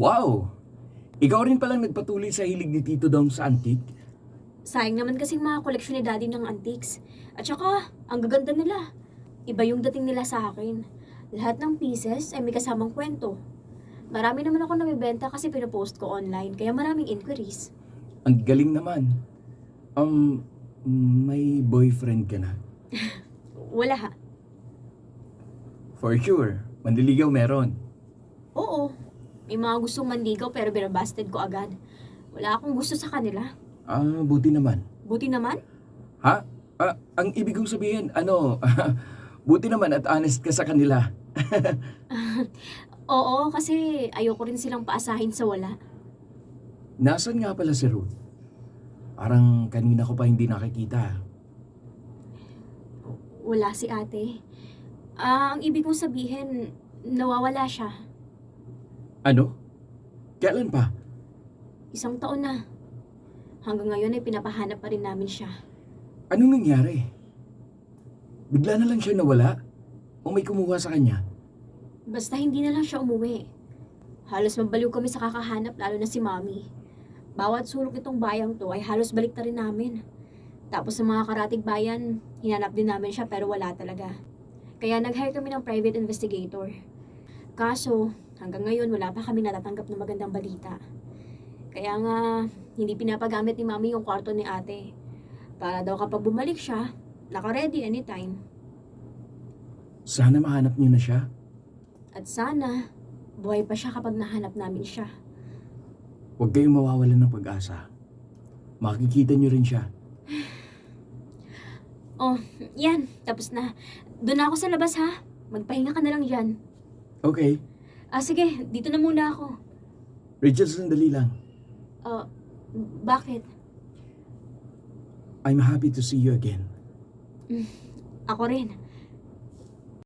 Wow! Ikaw rin palang nagpatuloy sa hilig ni Tito Dong sa antique? Sayang naman kasing mga koleksyon ni Daddy ng antiques. At saka, ang gaganda nila. Iba yung dating nila sa akin. Lahat ng pieces ay may kasamang kwento. Marami naman ako nabibenta kasi pinopost ko online, kaya maraming inquiries. Ang galing naman. Um, may boyfriend ka na? Wala ha. For sure. Manliligaw meron. Oo, may mga gustong manligaw pero binabasted ko agad. Wala akong gusto sa kanila. Buti naman. Buti naman, Ha? Ang ibig kong sabihin, buti naman at honest ka sa kanila. oo, kasi ayoko rin silang paasahin sa wala. Nasaan nga pala si Ruth? Parang kanina ko pa hindi nakikita. Wala si ate. Ang ibig kong sabihin, nawawala siya. Ano? Kailan pa? 1 taon na. Hanggang ngayon ay pinapahanap pa rin namin siya. Anong nangyari? Bigla na lang siya nawala? O may kumuha sa kanya? Basta hindi na lang siya umuwi. Halos mabaliw kami sa kakahanap, lalo na si Mami. Bawat sulok itong bayang to ay halos balik na rin namin. Tapos sa mga karatig bayan, hinanap din namin siya pero wala talaga. Kaya nag-hire kami ng private investigator. Kaso, hanggang ngayon wala pa kami natatanggap ng magandang balita. Kaya nga, hindi pinapagamit ni Mami yung kwarto ni ate. Para daw kapag bumalik siya, naka-ready anytime. Sana mahanap niyo na siya. At sana, buhay pa siya kapag nahanap namin siya. Huwag kayong mawawalan ng pag-asa. Makikita niyo rin siya. Oh, yan. Tapos na. Doon na ako sa labas ha. Magpahinga ka na lang dyan. Okay. Sige. Dito na muna ako. Rachel, sandali lang. Bakit? I'm happy to see you again. Ako rin.